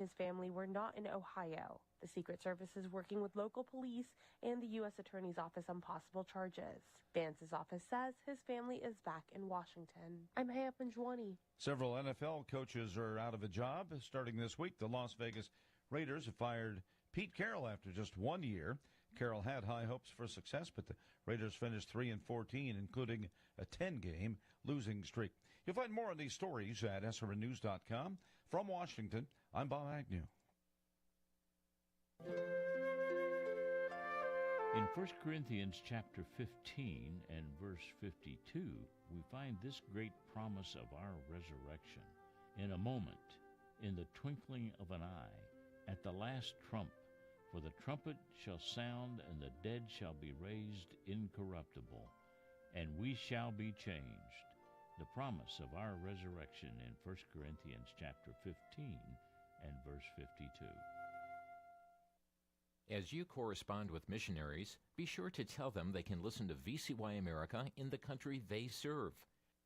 His family were not in Ohio. The Secret Service is working with local police and the U.S. Attorney's Office on possible charges. Vance's office says his family is back in Washington. I'm Haya Panjwani. Several NFL coaches are out of a job starting this week. The Las Vegas Raiders have fired Pete Carroll after just 1 year. Carroll had high hopes for success, but the Raiders finished 3-14, including a 10-game losing streak. You'll find more on these stories at srnnews.com. From Washington, I'm Bob Agnew. In 1 Corinthians chapter 15 and verse 52, we find this great promise of our resurrection. In a moment, in the twinkling of an eye, at the last trump, for the trumpet shall sound, and the dead shall be raised incorruptible, and we shall be changed. The promise of our resurrection in 1 Corinthians chapter 15 and verse 52. As you correspond with missionaries, be sure to tell them they can listen to VCY America in the country they serve.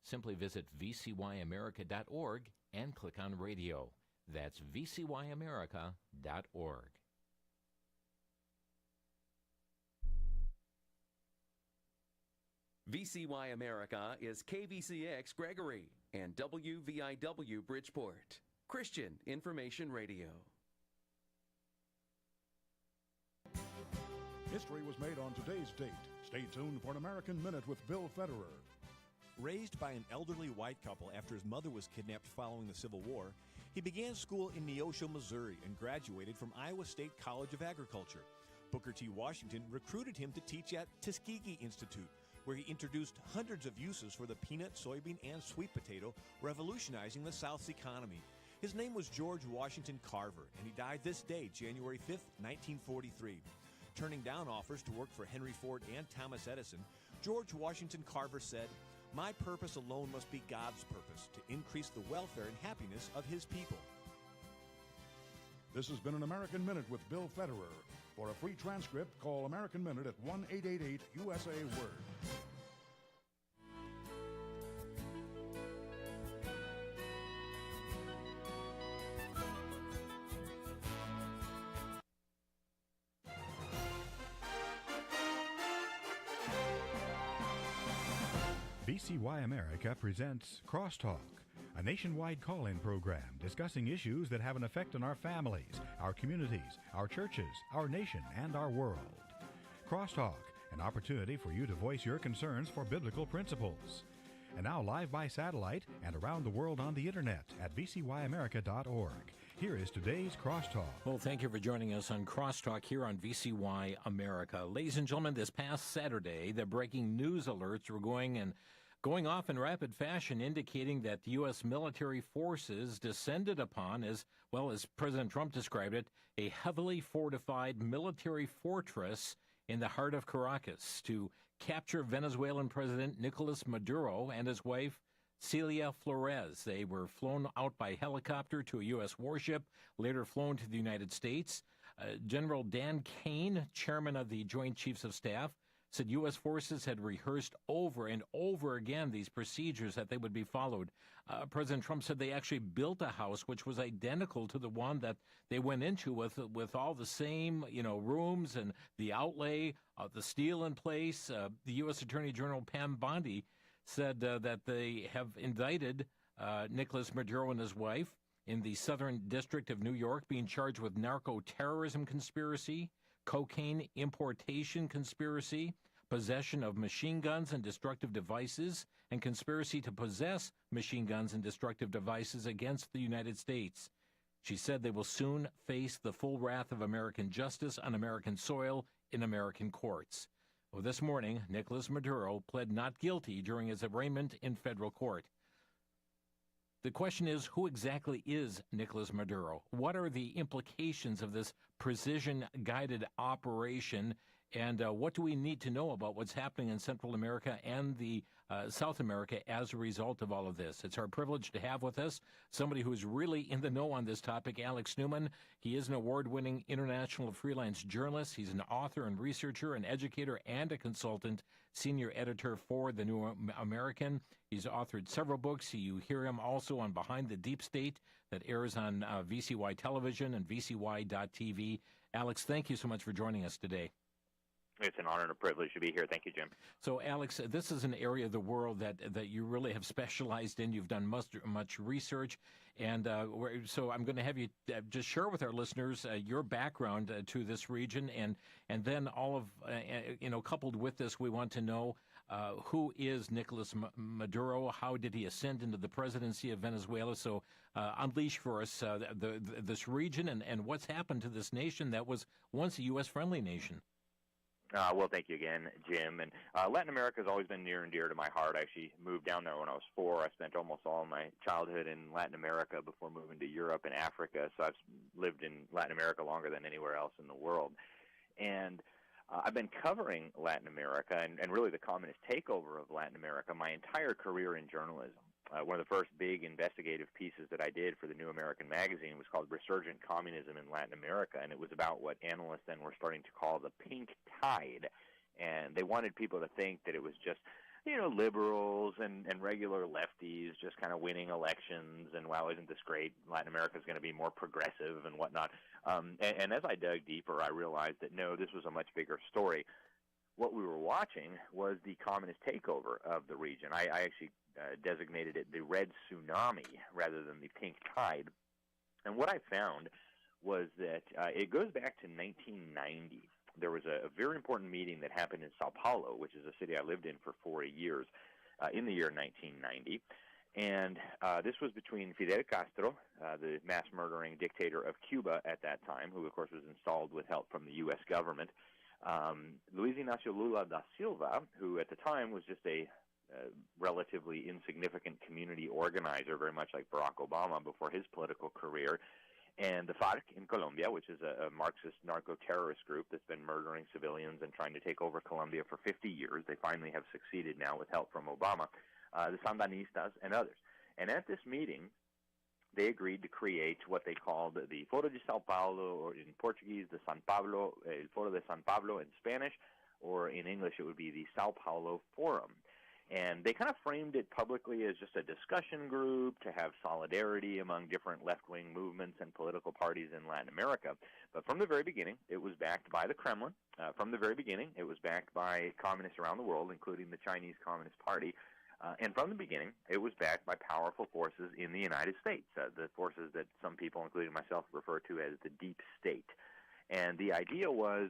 Simply visit vcyamerica.org and click on radio. That's vcyamerica.org. VCY America is KVCX Gregory and WVIW Bridgeport. Christian Information Radio. History was made on today's date. Stay tuned for an American Minute with Bill Federer. Raised by an elderly white couple after his mother was kidnapped following the Civil War, he began school in Neosho, Missouri, and graduated from Iowa State College of Agriculture. Booker T. Washington recruited him to teach at Tuskegee Institute, where he introduced hundreds of uses for the peanut, soybean, and sweet potato, revolutionizing the South's economy. His name was George Washington Carver, and he died this day, January 5, 1943. Turning down offers to work for Henry Ford and Thomas Edison, George Washington Carver said, "My purpose alone must be God's purpose, to increase the welfare and happiness of His people." This has been an American Minute with Bill Federer. For a free transcript, call American Minute at 1-888-USA-WORD. VCY America presents Crosstalk, a nationwide call-in program discussing issues that have an effect on our families, our communities, our churches, our nation, and our world. Crosstalk, an opportunity for you to voice your concerns for biblical principles. And now live by satellite and around the world on the internet at vcyamerica.org. Here is today's Crosstalk. Well, thank you for joining us on Crosstalk here on VCY America. Ladies and gentlemen, this past Saturday, the breaking news alerts were going off in rapid fashion, indicating that the U.S. military forces descended upon, as well as President Trump described it, a heavily fortified military fortress in the heart of Caracas to capture Venezuelan President Nicolas Maduro and his wife, Celia Flores. They were flown out by helicopter to a U.S. warship, later flown to the United States. General Dan Kane, chairman of the Joint Chiefs of Staff, said U.S. forces had rehearsed over and over again these procedures that they would be followed. President Trump said they actually built a house which was identical to the one that they went into with all the same, rooms and the outlay, the steel in place. The U.S. Attorney General Pam Bondi said that they have indicted Nicolas Maduro and his wife in the Southern District of New York, being charged with narco-terrorism conspiracy, cocaine importation conspiracy, possession of machine guns and destructive devices, and conspiracy to possess machine guns and destructive devices against the United States. She said they will soon face the full wrath of American justice on American soil in American courts. Well, this morning, Nicolas Maduro pled not guilty during his arraignment in federal court. The question is, who exactly is Nicolas Maduro? What are the implications of this precision-guided operation? And what do we need to know about what's happening in Central America and the South America as a result of all of this? It's our privilege to have with us somebody who is really in the know on this topic, Alex Newman. He is an award-winning international freelance journalist. He's an author and researcher, an educator, and a consultant, senior editor for The New American. He's authored several books. You hear him also on Behind the Deep State. that airs on VCY Television and VCY.TV. Alex, thank you so much for joining us today. It's an honor and a privilege to be here. Thank you, Jim. So, Alex, this is an area of the world that you really have specialized in. You've done much research, and so I'm going to have you just share with our listeners your background to this region, and then all of coupled with this, we want to know who is Nicolas Maduro? How did he ascend into the presidency of Venezuela? So, unleash for us this region and what's happened to this nation that was once a U.S.-friendly nation. Well, thank you again, Jim. And Latin America has always been near and dear to my heart. I actually moved down there when I was 4. I spent almost all my childhood in Latin America before moving to Europe and Africa. So I've lived in Latin America longer than anywhere else in the world. And I've been covering Latin America and really the communist takeover of Latin America my entire career in journalism. One of the first big investigative pieces that I did for the New American Magazine was called Resurgent Communism in Latin America, and it was about what analysts then were starting to call the pink tide. And they wanted people to think that it was just, liberals and regular lefties just kind of winning elections, and wow, isn't this great? Latin America is going to be more progressive and whatnot. And as I dug deeper, I realized that no, this was a much bigger story. What we were watching was the communist takeover of the region. I actually designated it the red tsunami rather than the pink tide. And what I found was that it goes back to 1990. There was a very important meeting that happened in Sao Paulo, which is a city I lived in for 4 years, in the year 1990. And this was between Fidel Castro, the mass-murdering dictator of Cuba at that time, who, of course, was installed with help from the U.S. government, Luis Inácio Lula da Silva, who at the time was just a relatively insignificant community organizer, very much like Barack Obama before his political career, and the FARC in Colombia, which is a Marxist narco-terrorist group that's been murdering civilians and trying to take over Colombia for 50 years. They finally have succeeded now with help from Obama, the Sandinistas, and others. And at this meeting, they agreed to create what they called the Foro de Sao Paulo, or in Portuguese, the San Pablo, El Foro de San Pablo in Spanish, or in English it would be the Sao Paulo Forum. And they kind of framed it publicly as just a discussion group to have solidarity among different left-wing movements and political parties in Latin America. But from the very beginning, it was backed by the Kremlin. From the very beginning, it was backed by communists around the world, including the Chinese Communist Party. And from the beginning, it was backed by powerful forces in the United States, the forces that some people, including myself, refer to as the deep state. And the idea was,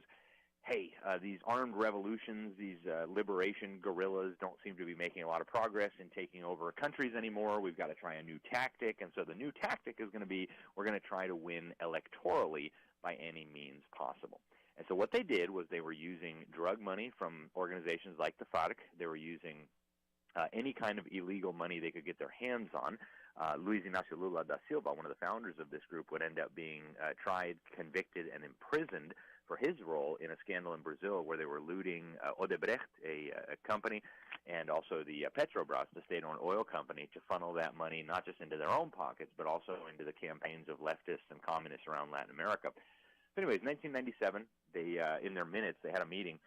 hey, these armed revolutions, these liberation guerrillas don't seem to be making a lot of progress in taking over countries anymore. We've got to try a new tactic. And so the new tactic is going to be, we're going to try to win electorally by any means possible. And so what they did was they were using drug money from organizations like the FARC. They were using any kind of illegal money they could get their hands on. Luis Inácio Lula da Silva, one of the founders of this group, would end up being tried, convicted, and imprisoned for his role in a scandal in Brazil where they were looting Odebrecht, a company, and also the Petrobras, the state-owned oil company, to funnel that money not just into their own pockets, but also into the campaigns of leftists and communists around Latin America. But anyways, 1997, they in their minutes, they had a meeting,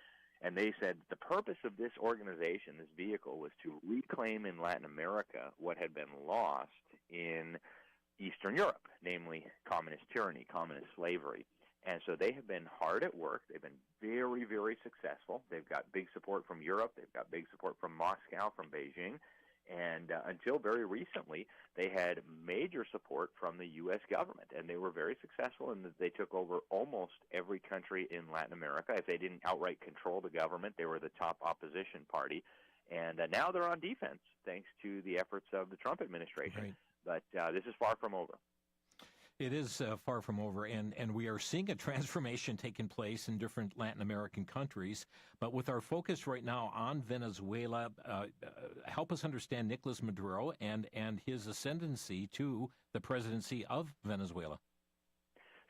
and they said the purpose of this organization, this vehicle, was to reclaim in Latin America what had been lost in Eastern Europe, namely communist tyranny, communist slavery. And so they have been hard at work. They've been very, very successful. They've got big support from Europe. They've got big support from Moscow, from Beijing. And until very recently, they had major support from the U.S. government. And they were very successful in that they took over almost every country in Latin America. If they didn't outright control the government, they were the top opposition party. And now they're on defense, thanks to the efforts of the Trump administration. Right. But this is far from over. It is far from over, and we are seeing a transformation taking place in different Latin American countries. But with our focus right now on Venezuela, help us understand Nicolas Maduro and his ascendancy to the presidency of Venezuela.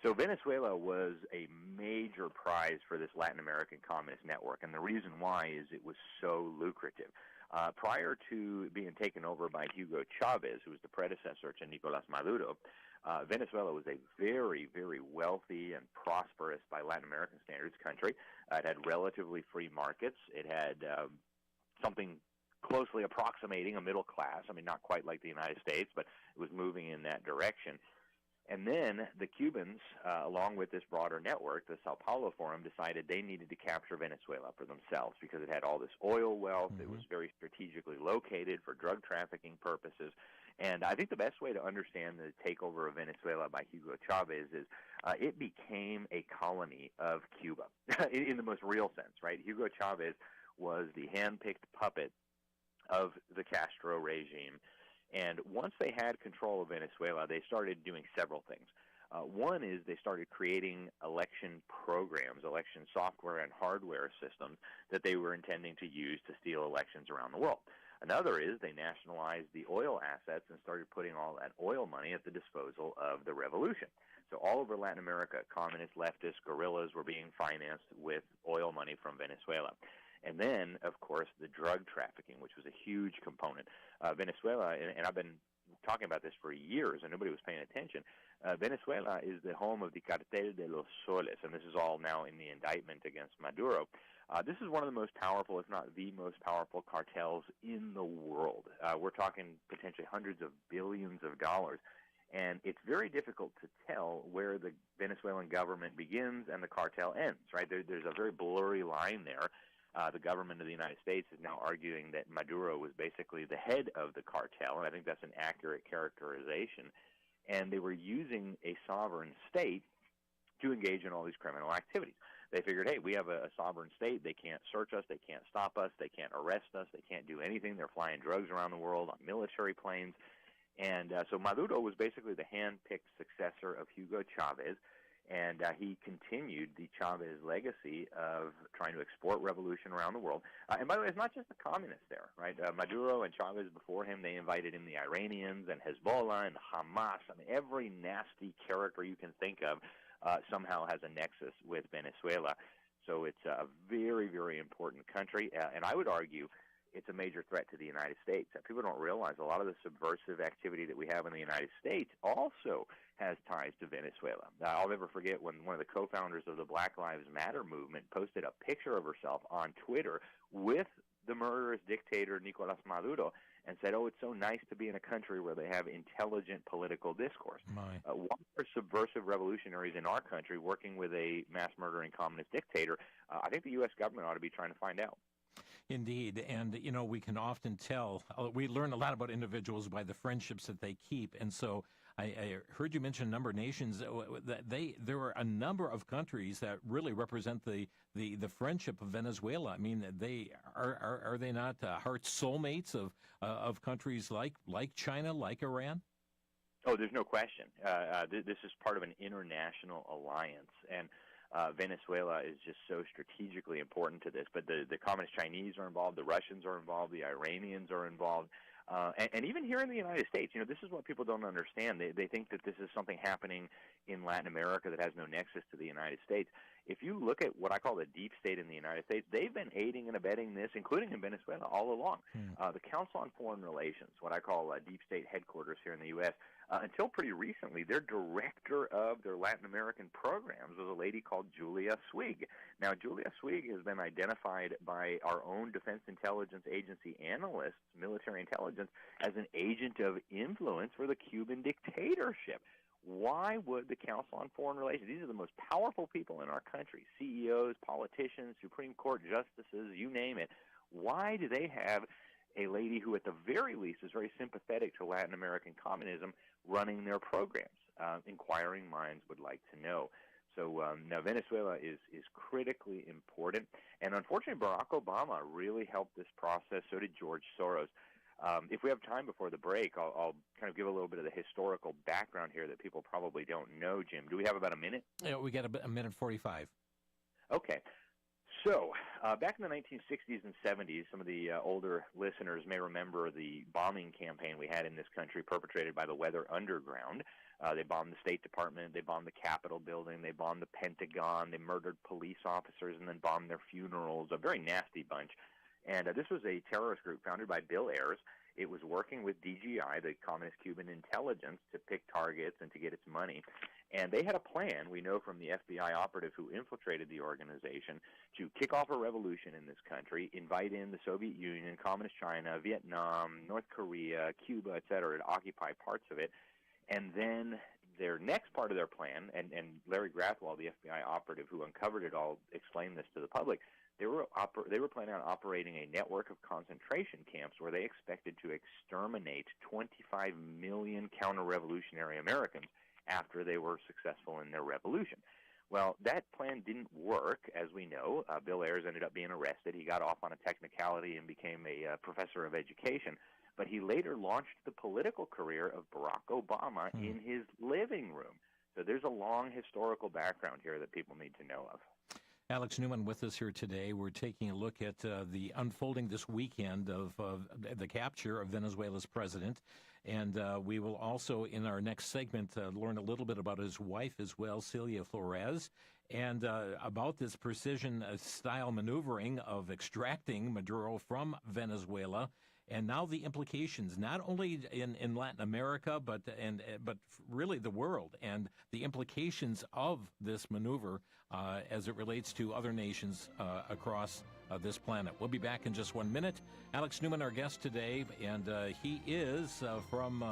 So Venezuela was a major prize for this Latin American communist network, and the reason why is it was so lucrative. Prior to being taken over by Hugo Chavez, who was the predecessor to Nicolas Maduro, Venezuela was a very, very wealthy and prosperous, by Latin American standards, country. It had relatively free markets. It had something closely approximating a middle class. I mean, not quite like the United States, but it was moving in that direction. And then the Cubans, along with this broader network, the Sao Paulo Forum, decided they needed to capture Venezuela for themselves because it had all this oil wealth. It was very strategically located for drug trafficking purposes. And I think the best way to understand the takeover of Venezuela by Hugo Chavez is it became a colony of Cuba in the most real sense, right? Hugo Chavez was the hand-picked puppet of the Castro regime. And once they had control of Venezuela, they started doing several things. One is they started creating election programs, election software and hardware systems that they were intending to use to steal elections around the world. Another is they nationalized the oil assets and started putting all that oil money at the disposal of the revolution. So all over Latin America, communist, leftist, guerrillas were being financed with oil money from Venezuela. And then, of course, the drug trafficking, which was a huge component. Venezuela, and I've been talking about this for years, and nobody was paying attention. Venezuela is the home of the Cartel de los Soles, and this is all now in the indictment against Maduro. This is one of the most powerful, if not the most powerful, cartels in the world. We're talking potentially hundreds of billions of dollars. And it's very difficult to tell where the Venezuelan government begins and the cartel ends, right? There's a very blurry line there. The government of the United States is now arguing that Maduro was basically the head of the cartel, and I think that's an accurate characterization. And they were using a sovereign state to engage in all these criminal activities. They figured, hey, we have a sovereign state. They can't search us. They can't stop us. They can't arrest us. They can't do anything. They're flying drugs around the world on military planes. And so Maduro was basically the hand-picked successor of Hugo Chavez. And he continued the Chavez legacy of trying to export revolution around the world. And by the way, it's not just the communists there, right? Maduro and Chavez before him, they invited in the Iranians and Hezbollah and Hamas. I mean, every nasty character you can think of somehow has a nexus with Venezuela. So it's a very, very important country. And I would argue it's a major threat to the United States. People don't realize a lot of the subversive activity that we have in the United States also has ties to Venezuela. I'll never forget when one of the co-founders of the Black Lives Matter movement posted a picture of herself on Twitter with the murderous dictator Nicolas Maduro and said, oh, it's so nice to be in a country where they have intelligent political discourse. Why are subversive revolutionaries in our country working with a mass-murdering communist dictator? I think the U.S. government ought to be trying to find out. Indeed. And, you know, we can often tell, we learn a lot about individuals by the friendships that they keep. And so I heard you mention a number of nations. There are a number of countries that really represent the friendship of Venezuela. I mean, are they not heart soulmates of countries like China, like Iran? Oh, there's no question. This is part of an international alliance. And Venezuela is just so strategically important to this. But the Communist Chinese are involved, the Russians are involved, the Iranians are involved. And even here in the United States, you know, this is what people don't understand. They think that this is something happening in Latin America that has no nexus to the United States. If you look at what I call the deep state in the United States, they've been aiding and abetting this, including in Venezuela, all along. The Council on Foreign Relations, what I call deep state headquarters here in the U.S., until pretty recently, their director of their Latin American programs was a lady called Julia Swig. Now, Julia Swig has been identified by our own Defense Intelligence Agency analysts, military intelligence, as an agent of influence for the Cuban dictatorship. Why would the Council on Foreign Relations, these are the most powerful people in our country, CEOs, politicians, Supreme Court justices, you name it, why do they have a lady who at the very least is very sympathetic to Latin American communism running their programs? Inquiring minds would like to know. So now Venezuela is critically important, and unfortunately Barack Obama really helped this process, so did George Soros. If we have time before the break, I'll kind of give a little bit of the historical background here that people probably don't know, Jim. Do we have about a minute? Yeah, we got a minute 45. Okay. So back in the 1960s and 70s, some of the older listeners may remember the bombing campaign we had in this country perpetrated by the Weather Underground. They bombed the State Department, they bombed the Capitol building, they bombed the Pentagon, they murdered police officers and then bombed their funerals, a very nasty bunch. And this was a terrorist group founded by Bill Ayers. It was working with DGI, the Communist Cuban Intelligence, to pick targets and to get its money. And they had a plan, we know from the FBI operative who infiltrated the organization, to kick off a revolution in this country, invite in the Soviet Union, Communist China, Vietnam, North Korea, Cuba, et cetera, to occupy parts of it, and then their next part of their plan, and Larry Grathwohl, the FBI operative who uncovered it all, explained this to the public. They were planning on operating a network of concentration camps where they expected to exterminate 25 million counter-revolutionary Americans after they were successful in their revolution. Well, that plan didn't work, as we know. Bill Ayers ended up being arrested. He got off on a technicality and became a professor of education. But he later launched the political career of Barack Obama in his living room. So there's a long historical background here that people need to know of. Alex Newman with us here today. We're taking a look at the unfolding this weekend of the capture of Venezuela's president. And we will also, in our next segment, learn a little bit about his wife as well, Celia Flores, and about this precision-style maneuvering of extracting Maduro from Venezuela. And now the implications, not only in Latin America, but really the world, and the implications of this maneuver as it relates to other nations across this planet. We'll be back in just 1 minute. Alex Newman, our guest today, and he is from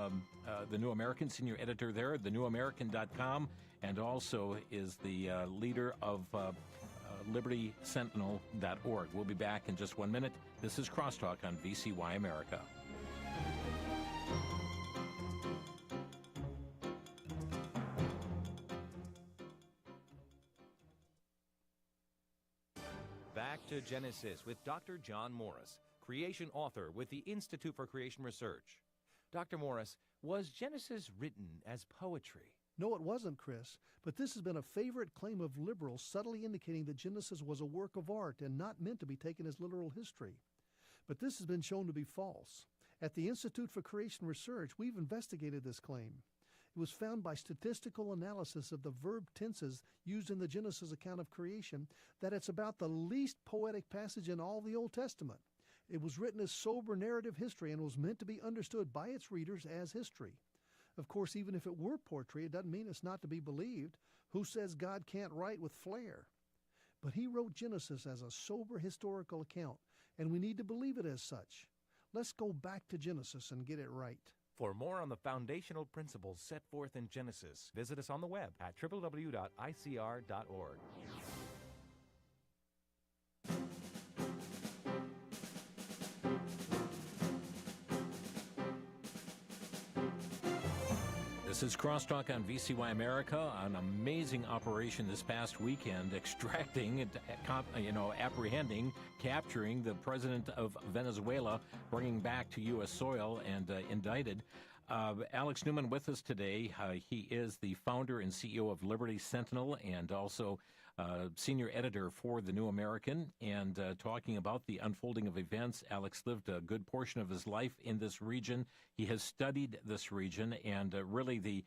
The New American, senior editor there at thenewamerican.com, and also is the leader of libertysentinel.org. We'll be back in just 1 minute. This is Crosstalk on VCY America. Back to Genesis with Dr. John Morris, creation author with the Institute for Creation Research. Dr. Morris, was Genesis written as poetry? No, it wasn't, Chris, but this has been a favorite claim of liberals, subtly indicating that Genesis was a work of art and not meant to be taken as literal history. But this has been shown to be false. At the Institute for Creation Research, we've investigated this claim. It was found by statistical analysis of the verb tenses used in the Genesis account of creation that it's about the least poetic passage in all the Old Testament. It was written as sober narrative history and was meant to be understood by its readers as history. Of course, even if it were poetry, it doesn't mean it's not to be believed. Who says God can't write with flair? But he wrote Genesis as a sober historical account, and we need to believe it as such. Let's go back to Genesis and get it right. For more on the foundational principles set forth in Genesis, visit us on the web at www.icr.org. This is Crosstalk on VCY America, an amazing operation this past weekend, extracting, apprehending, capturing the president of Venezuela, bringing back to U.S. soil and indicted. Alex Newman with us today. He is the founder and CEO of Liberty Sentinel and also senior editor for The New American, and talking about the unfolding of events. Alex lived a good portion of his life in this region. He has studied this region and really the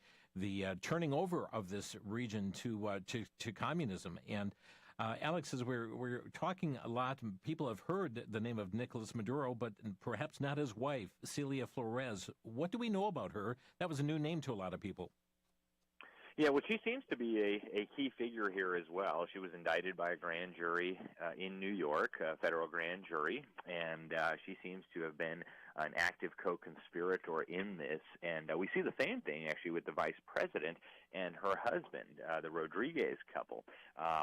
turning over of this region to communism. And Alex, as we're talking a lot, people have heard the name of Nicolas Maduro, but perhaps not his wife, Celia Flores. What do we know about her? That was a new name to a lot of people. Yeah, well, she seems to be a key figure here as well. She was indicted by a grand jury in New York, a federal grand jury, and she seems to have been an active co-conspirator in this. And we see the same thing, actually, with the vice president and her husband, the Rodriguez couple.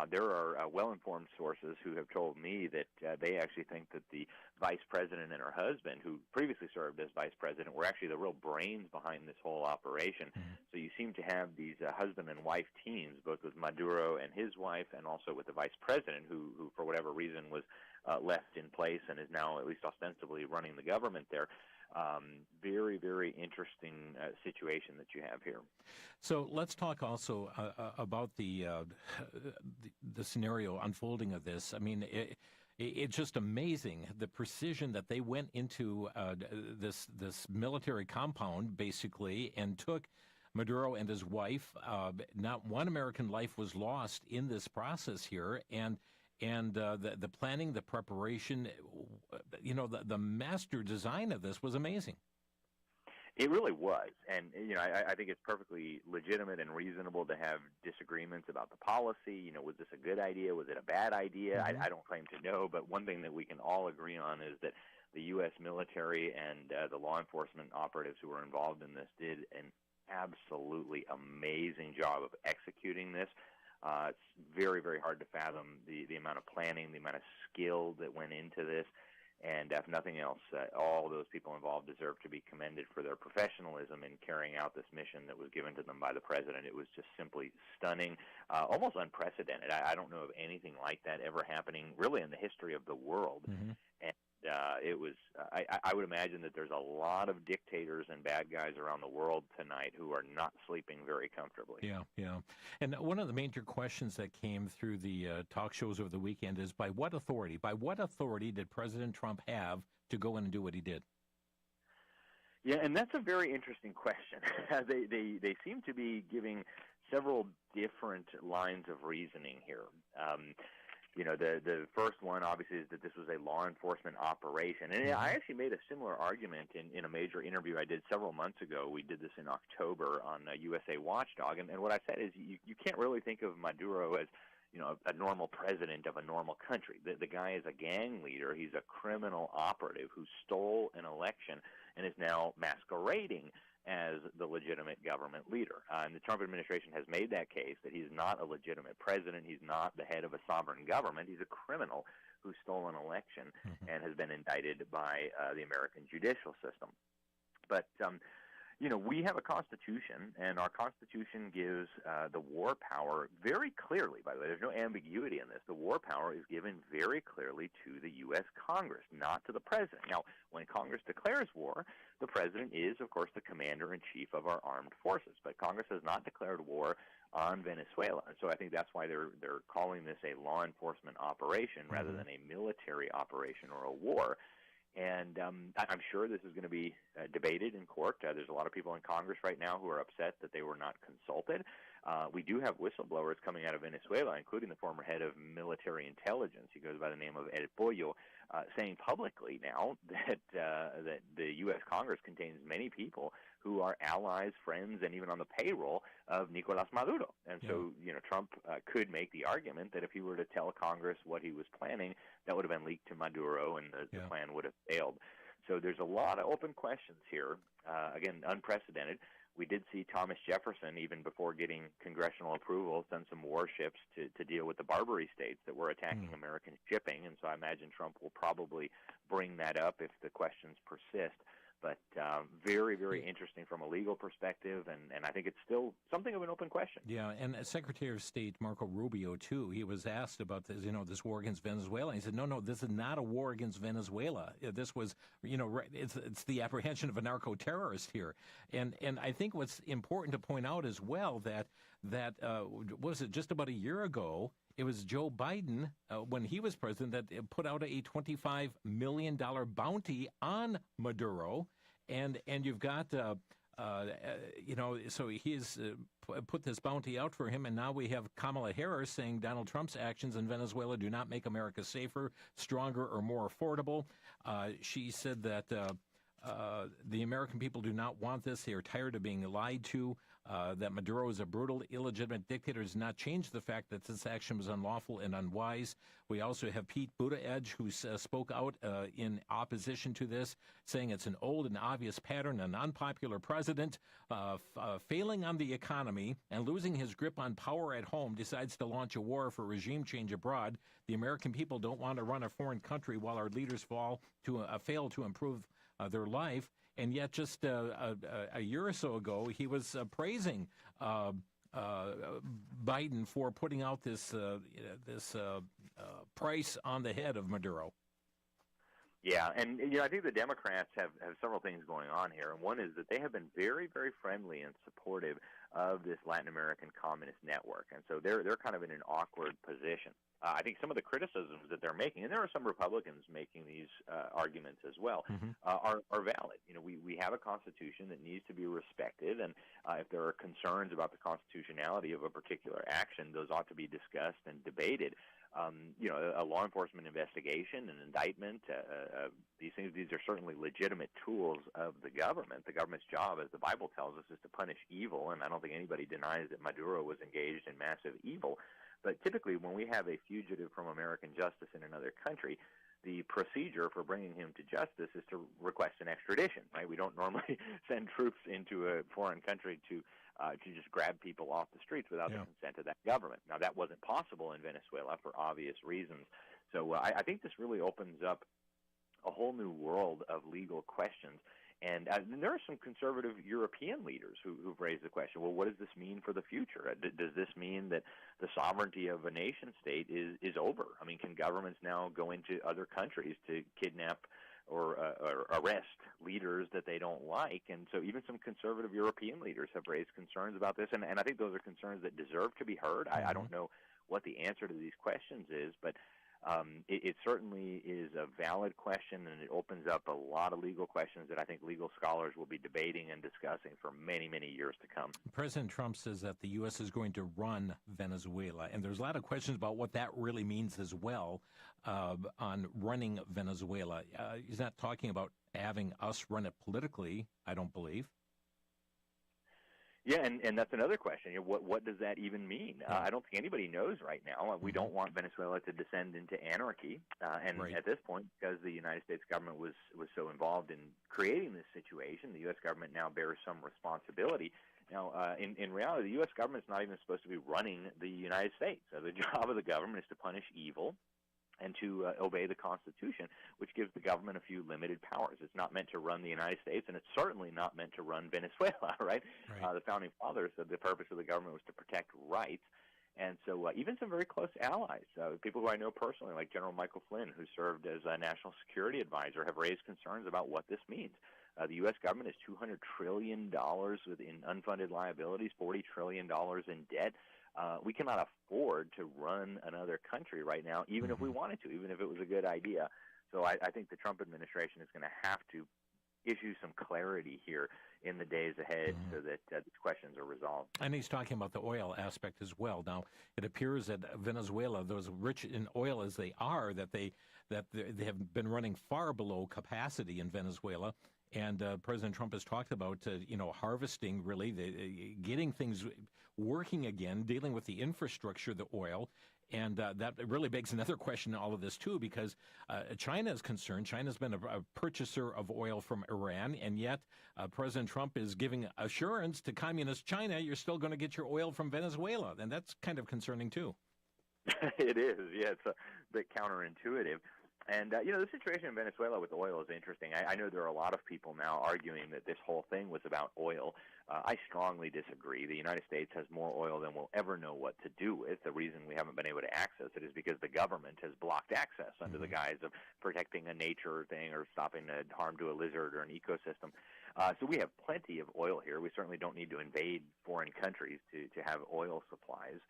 There are well-informed sources who have told me that they actually think that the vice president and her husband, who previously served as vice president, were actually the real brains behind this whole operation. So you seem to have these husband and wife teams, both with Maduro and his wife, and also with the vice president, who for whatever reason was left in place and is now at least ostensibly running the government there. Very, very interesting situation that you have here. So let's talk also about the scenario unfolding of this. I mean, it's just amazing the precision that they went into this military compound, basically, and took Maduro and his wife. Not one American life was lost in this process here, and the planning, the preparation, the master design of this was amazing. It really was, and I think it's perfectly legitimate and reasonable to have disagreements about the policy. Was this a good idea? Was it a bad idea? Mm-hmm. I don't claim to know, but one thing that we can all agree on is that the U.S. military and the law enforcement operatives who were involved in this did an absolutely amazing job of executing this. It's very, very hard to fathom the amount of planning, the amount of skill that went into this. And if nothing else, all those people involved deserve to be commended for their professionalism in carrying out this mission that was given to them by the president. It was just simply stunning, almost unprecedented. I don't know of anything like that ever happening, really, in the history of the world. And it was, I would imagine that there's a lot of dictators and bad guys around the world tonight who are not sleeping very comfortably. Yeah. And one of the major questions that came through the talk shows over the weekend is by what authority did President Trump have to go in and do what he did? Yeah, and that's a very interesting question. They seem to be giving several different lines of reasoning here. The first one, obviously, is that this was a law enforcement operation. And I actually made a similar argument in a major interview I did several months ago. We did this in October on USA Watchdog. And what I said is you can't really think of Maduro as, a normal president of a normal country. The guy is a gang leader. He's a criminal operative who stole an election and is now masquerading as the legitimate government leader. And the Trump administration has made that case that he's not a legitimate president. He's not the head of a sovereign government. He's a criminal who stole an election and has been indicted by the American judicial system. But, we have a Constitution, and our Constitution gives the war power very clearly, by the way. There's no ambiguity in this. The war power is given very clearly to the U.S. Congress, not to the president. Now, when Congress declares war, the president is, of course, the commander-in-chief of our armed forces. But Congress has not declared war on Venezuela. And so I think that's why they're calling this a law enforcement operation rather than a military operation or a war. And I'm sure this is going to be debated in court. There's a lot of people in Congress right now who are upset that they were not consulted. We do have whistleblowers coming out of Venezuela, including the former head of military intelligence. He goes by the name of El Pollo, saying publicly now that the U.S. Congress contains many people who are allies, friends, and even on the payroll of Nicolas Maduro. And so, Trump could make the argument that if he were to tell Congress what he was planning, that would have been leaked to Maduro, and the plan would have failed. So there's a lot of open questions here. Again, unprecedented. We did see Thomas Jefferson, even before getting congressional approval, send some warships to deal with the Barbary states that were attacking American shipping. And so I imagine Trump will probably bring that up if the questions persist. But very, very interesting from a legal perspective, and I think it's still something of an open question. Yeah, and Secretary of State Marco Rubio, too, he was asked about this, this war against Venezuela. He said, no, this is not a war against Venezuela. This was, it's the apprehension of a narco-terrorist here. And I think what's important to point out as well that was it just about a year ago, it was Joe Biden, when he was president, that put out a $25 million bounty on Maduro. And you've got, so he's put this bounty out for him. And now we have Kamala Harris saying Donald Trump's actions in Venezuela do not make America safer, stronger, or more affordable. She said that the American people do not want this. They are tired of being lied to. That Maduro is a brutal, illegitimate dictator does not change the fact that this action was unlawful and unwise. We also have Pete Buttigieg, who spoke out in opposition to this, saying it's an old and obvious pattern. An unpopular president failing on the economy and losing his grip on power at home decides to launch a war for regime change abroad. The American people don't want to run a foreign country while our leaders fail to improve their life. And yet just a year or so ago, he was praising Biden for putting out this price on the head of Maduro. Yeah, and I think the Democrats have several things going on here. And one is that they have been very, very friendly and supportive of this Latin American communist network. And so they're kind of in an awkward position. I think some of the criticisms that they're making, and there are some Republicans making these arguments as well, are valid. We have a Constitution that needs to be respected, and if there are concerns about the constitutionality of a particular action, those ought to be discussed and debated. A law enforcement investigation, an indictment, these are certainly legitimate tools of the government. The government's job, as the Bible tells us, is to punish evil, and I don't think anybody denies that Maduro was engaged in massive evil. But typically, when we have a fugitive from American justice in another country, the procedure for bringing him to justice is to request an extradition, right? We don't normally send troops into a foreign country to just grab people off the streets without the consent of that government. Now, that wasn't possible in Venezuela for obvious reasons. So I think this really opens up a whole new world of legal questions. And there are some conservative European leaders who've raised the question, well, what does this mean for the future? Does this mean that the sovereignty of a nation state is over? I mean, can governments now go into other countries to kidnap or arrest leaders that they don't like? And so even some conservative European leaders have raised concerns about this, and I think those are concerns that deserve to be heard. I don't know what the answer to these questions is, but it certainly is a valid question, and it opens up a lot of legal questions that I think legal scholars will be debating and discussing for many, many years to come. President Trump says that the U.S. is going to run Venezuela, and there's a lot of questions about what that really means as well on running Venezuela. He's not talking about having us run it politically, I don't believe. Yeah, and that's another question. What does that even mean? I don't think anybody knows right now. We don't want Venezuela to descend into anarchy, and at this point, because the United States government was so involved in creating this situation, the U.S. government now bears some responsibility. Now, in reality, the U.S. government is not even supposed to be running the United States. So the job of the government is to punish evil and to obey the Constitution, which gives the government a few limited powers. It's not meant to run the United States, and it's certainly not meant to run Venezuela, right? The Founding Fathers said the purpose of the government was to protect rights. And so even some very close allies, people who I know personally, like General Michael Flynn, who served as a national security advisor, have raised concerns about what this means. The U.S. government is $200 trillion in unfunded liabilities, $40 trillion in debt. We cannot afford to run another country right now, even if we wanted to, even if it was a good idea. So I think the Trump administration is going to have to issue some clarity here in the days ahead so that these questions are resolved. And he's talking about the oil aspect as well. Now, it appears that Venezuela, those rich in oil as they are, that they have been running far below capacity in Venezuela. And President Trump has talked about, harvesting, really, getting things working again, dealing with the infrastructure, the oil. And that really begs another question in all of this, too, because China is concerned. China's been a purchaser of oil from Iran, and yet President Trump is giving assurance to communist China, you're still going to get your oil from Venezuela. And that's kind of concerning, too. It is. Yeah, it's a bit counterintuitive. And, the situation in Venezuela with oil is interesting. I know there are a lot of people now arguing that this whole thing was about oil. I strongly disagree. The United States has more oil than we'll ever know what to do with. The reason we haven't been able to access it is because the government has blocked access under the guise of protecting a nature thing or stopping harm to a lizard or an ecosystem. So we have plenty of oil here. We certainly don't need to invade foreign countries to have oil supplies.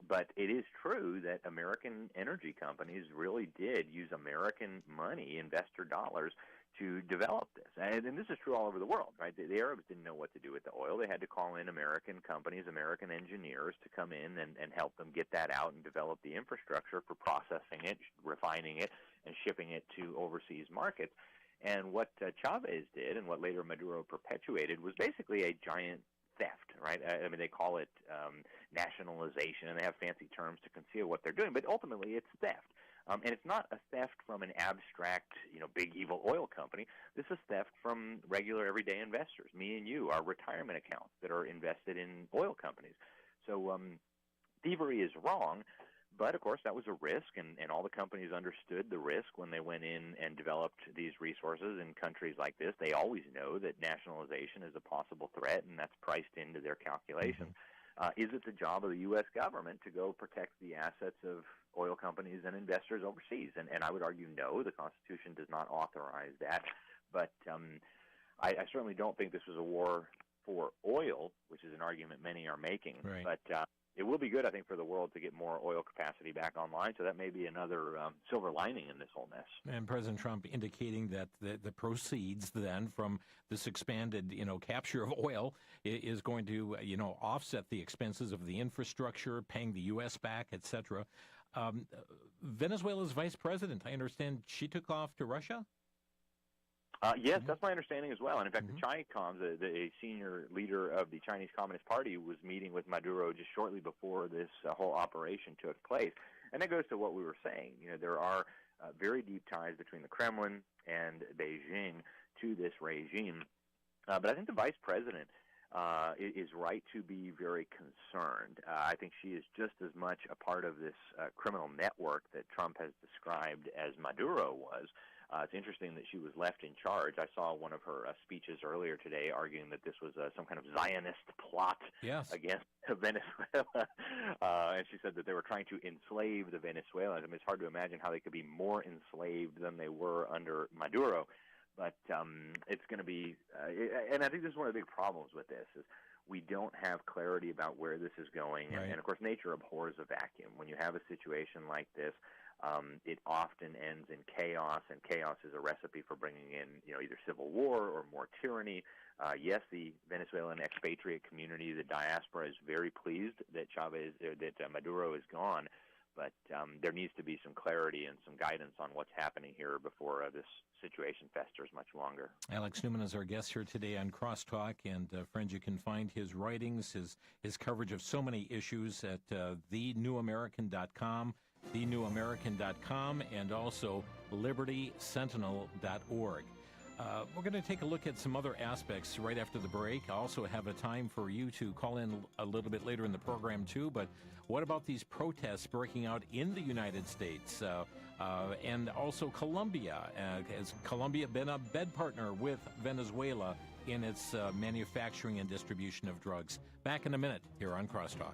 But it is true that American energy companies really did use American money, investor dollars, to develop this. And this is true all over the world, right? The Arabs didn't know what to do with the oil. They had to call in American companies, American engineers to come in and help them get that out and develop the infrastructure for processing it, refining it, and shipping it to overseas markets. And what Chavez did and what later Maduro perpetuated was basically a giant theft, right? I mean, they call it nationalization, and they have fancy terms to conceal what they're doing, but ultimately it's theft. And it's not a theft from an abstract, big evil oil company. This is theft from regular everyday investors, me and you, our retirement accounts that are invested in oil companies. So thievery is wrong, but of course that was a risk, and all the companies understood the risk when they went in and developed these resources in countries like this. They always know that nationalization is a possible threat, and that's priced into their calculations. Is it the job of the U.S. government to go protect the assets of oil companies and investors overseas? And I would argue no, the Constitution does not authorize that. But I certainly don't think this was a war for oil, which is an argument many are making. Right. But it will be good, I think, for the world to get more oil capacity back online, so that may be another silver lining in this whole mess. And President Trump indicating that the proceeds then from this expanded, capture of oil is going to, offset the expenses of the infrastructure, paying the U.S. back, et cetera. Venezuela's vice president, I understand she took off to Russia? Yes, that's my understanding as well. And in fact, the Chi-Coms, the senior leader of the Chinese Communist Party, was meeting with Maduro just shortly before this whole operation took place. And that goes to what we were saying. There are very deep ties between the Kremlin and Beijing to this regime. But I think the vice president is right to be very concerned. I think she is just as much a part of this criminal network that Trump has described as Maduro was. It's interesting that she was left in charge. I saw one of her speeches earlier today arguing that this was some kind of Zionist plot against Venezuela. And she said that they were trying to enslave the Venezuelans. I mean, it's hard to imagine how they could be more enslaved than they were under Maduro. But it's going to be, and I think this is one of the big problems with this, is we don't have clarity about where this is going. Right. And, of course, nature abhors a vacuum. When you have a situation like this, it often ends in chaos, and chaos is a recipe for bringing in, either civil war or more tyranny. Yes, the Venezuelan expatriate community, the diaspora, is very pleased that Maduro is gone. But there needs to be some clarity and some guidance on what's happening here before this situation festers much longer. Alex Newman is our guest here today on Crosstalk, and friends, you can find his writings, his coverage of so many issues at thenewamerican.com, thenewamerican.com, and also libertysentinel.org. We're going to take a look at some other aspects right after the break. I also have a time for you to call in a little bit later in the program, too. But what about these protests breaking out in the United States and also Colombia? Has Colombia been a bed partner with Venezuela in its manufacturing and distribution of drugs? Back in a minute here on Crosstalk.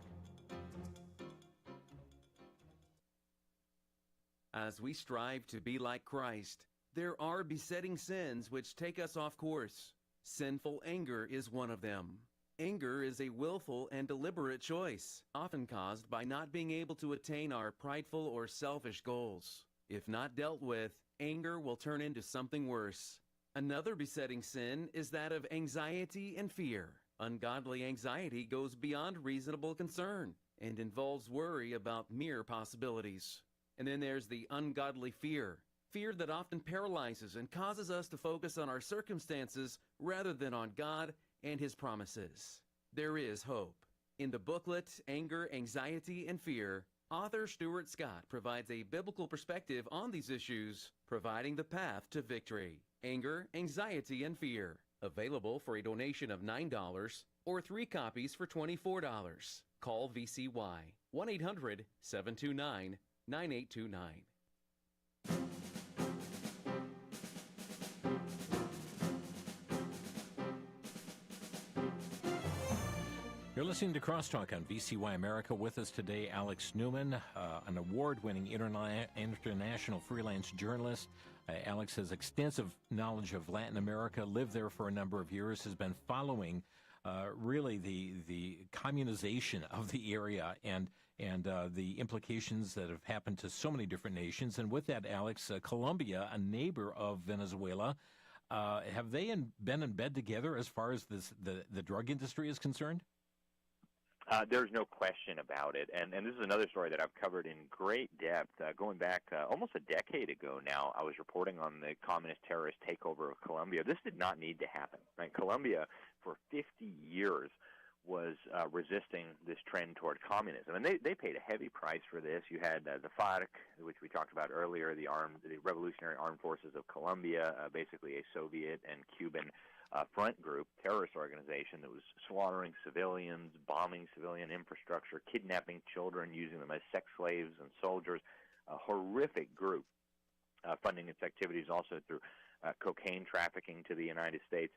As we strive to be like Christ, there are besetting sins which take us off course. Sinful anger is one of them. Anger is a willful and deliberate choice, often caused by not being able to attain our prideful or selfish goals. If not dealt with, anger will turn into something worse. Another besetting sin is that of anxiety and fear. Ungodly anxiety goes beyond reasonable concern and involves worry about mere possibilities. And then there's the ungodly fear. Fear that often paralyzes and causes us to focus on our circumstances rather than on God and His promises. There is hope. In the booklet, Anger, Anxiety, and Fear, author Stuart Scott provides a biblical perspective on these issues, providing the path to victory. Anger, Anxiety, and Fear. Available for a donation of $9 or 3 copies for $24. Call VCY 1-800-729-9829. You're listening to Crosstalk on VCY America. With us today, Alex Newman, an award-winning international freelance journalist. Alex has extensive knowledge of Latin America, lived there for a number of years, has been following really the communization of the area and the implications that have happened to so many different nations. And with that, Alex, Colombia, a neighbor of Venezuela, have they been in bed together as far as the drug industry is concerned? There's no question about it, and this is another story that I've covered in great depth. Going back almost a decade ago now, I was reporting on the communist terrorist takeover of Colombia. This did not need to happen. Right? Colombia, for 50 years, was resisting this trend toward communism, and they paid a heavy price for this. You had the FARC, which we talked about earlier, the Revolutionary Armed Forces of Colombia, basically a Soviet and Cuban front group, terrorist organization that was slaughtering civilians, bombing civilian infrastructure, kidnapping children, using them as sex slaves and soldiers. A horrific group, funding its activities also through cocaine trafficking to the United States.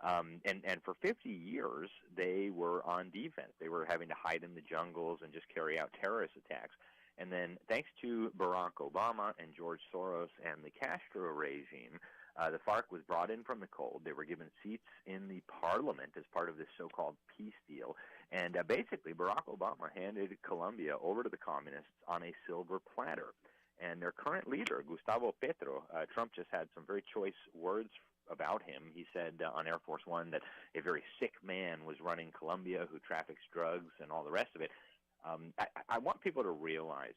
And for 50 years, they were on defense. They were having to hide in the jungles and just carry out terrorist attacks. And then thanks to Barack Obama and George Soros and the Castro regime, the FARC was brought in from the cold. They were given seats in the parliament as part of this so-called peace deal. And basically, Barack Obama handed Colombia over to the communists on a silver platter. And their current leader, Gustavo Petro, Trump just had some very choice words about him. He said on Air Force One that a very sick man was running Colombia who traffics drugs and all the rest of it. I want people to realize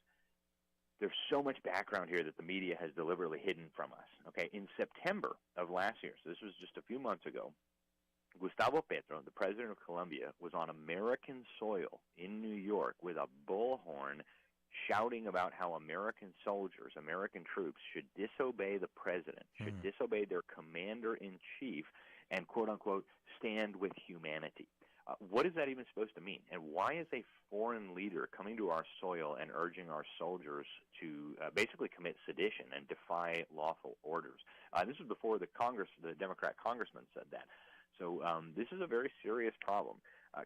there's so much background here that the media has deliberately hidden from us. Okay, in September of last year, so this was just a few months ago, Gustavo Petro, the president of Colombia, was on American soil in New York with a bullhorn shouting about how American soldiers, American troops, should disobey the president, should disobey their commander-in-chief, and, quote-unquote, stand with humanity. What is that even supposed to mean? And why is a foreign leader coming to our soil and urging our soldiers to basically commit sedition and defy lawful orders? This was before the Democrat congressman said that. So this is a very serious problem.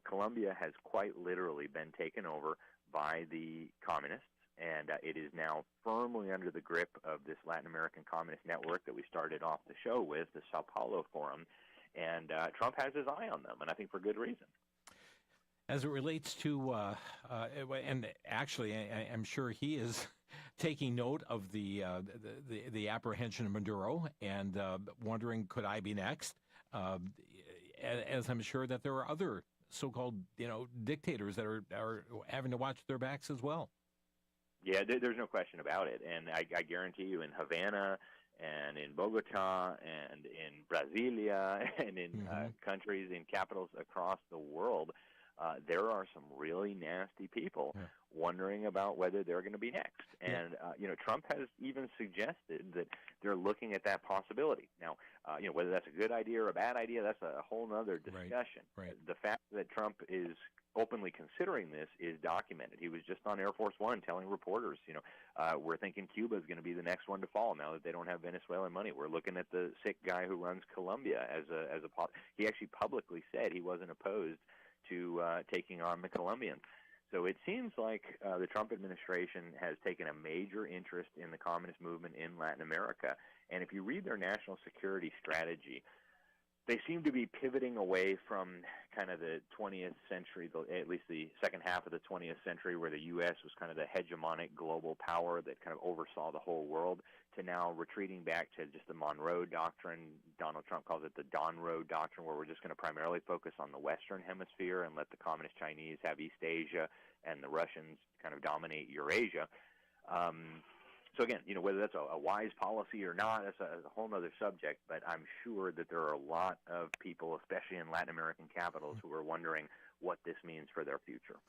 Colombia has quite literally been taken over by the communists, and it is now firmly under the grip of this Latin American Communist Network that we started off the show with, the Sao Paulo Forum, and Trump has his eye on them, and I think for good reason. As it relates to, and actually, I'm sure he is taking note of the apprehension of Maduro and wondering, could I be next? As I'm sure that there are other so-called, dictators that are having to watch their backs as well. Yeah, there's no question about it. And I guarantee you in Havana and in Bogota and in Brasilia and in countries, in capitals across the world, there are some really nasty people wondering about whether they're going to be next. And, Trump has even suggested that they're looking at that possibility. Now, whether that's a good idea or a bad idea, that's a whole other discussion. Right. The fact that Trump is openly considering this is documented. He was just on Air Force One telling reporters, we're thinking Cuba is going to be the next one to fall now that they don't have Venezuelan money. We're looking at the sick guy who runs Colombia he actually publicly said he wasn't opposed to taking on the Colombians. So it seems like the Trump administration has taken a major interest in the communist movement in Latin America. And if you read their national security strategy, they seem to be pivoting away from kind of the 20th century, at least the second half of the 20th century, where the U.S. was kind of the hegemonic global power that kind of oversaw the whole world, to now retreating back to just the Monroe Doctrine. Donald Trump calls it the Donroe Doctrine, where we're just going to primarily focus on the Western Hemisphere and let the Communist Chinese have East Asia and the Russians kind of dominate Eurasia. So again, whether that's a wise policy or not, that's a whole other subject, but I'm sure that there are a lot of people, especially in Latin American capitals, who are wondering what this means for their future.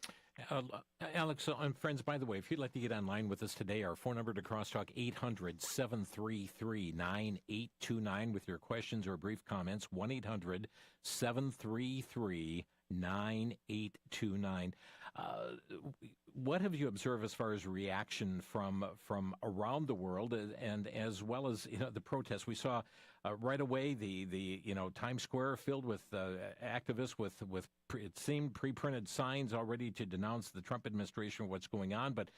Alex, and friends, by the way, if you'd like to get online with us today, our phone number to Crosstalk, 800-733-9829 with your questions or brief comments, 1-800-733-9829. What have you observed as far as reaction from around the world, and as well as the protests? We saw right away the Times Square filled with activists with it seemed pre-printed signs already to denounce the Trump administration, what's going on. But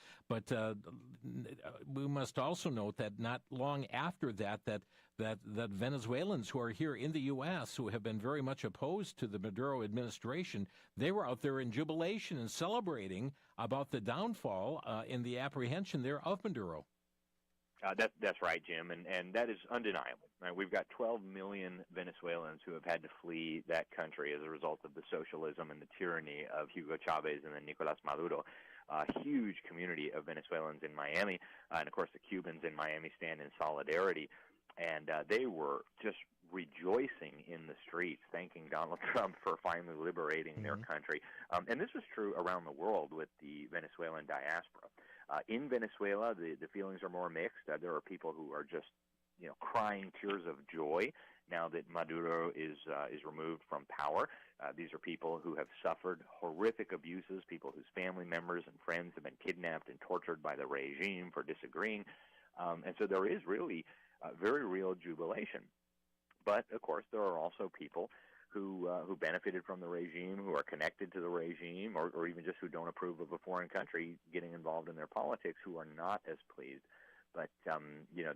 we must also note that not long after that Venezuelans who are here in the U.S. who have been very much opposed to the Maduro administration, they were out there in jubilation and celebrating about the downfall in the apprehension there of Maduro. That's right, Jim, and that is undeniable. Right? We've got 12 million Venezuelans who have had to flee that country as a result of the socialism and the tyranny of Hugo Chavez and then Nicolas Maduro. A huge community of Venezuelans in Miami, and of course the Cubans in Miami stand in solidarity. And they were just rejoicing in the streets, thanking Donald Trump for finally liberating their country. And this was true around the world with the Venezuelan diaspora. In Venezuela, the feelings are more mixed. There are people who are just, crying tears of joy now that Maduro is removed from power. These are people who have suffered horrific abuses, people whose family members and friends have been kidnapped and tortured by the regime for disagreeing. And so there is really very real jubilation. But, of course, there are also people who benefited from the regime, who are connected to the regime, or even just who don't approve of a foreign country getting involved in their politics, who are not as pleased. But,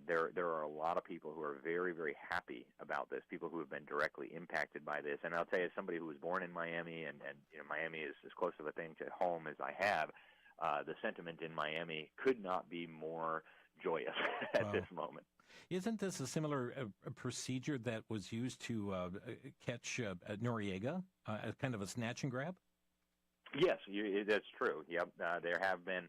there are a lot of people who are very, very happy about this, people who have been directly impacted by this. And I'll tell you, as somebody who was born in Miami, and Miami is as close of a thing to home as I have, the sentiment in Miami could not be more joyous at this moment. Isn't this a similar procedure that was used to catch Noriega, kind of a snatch and grab? Yes, that's true. Yep, there have been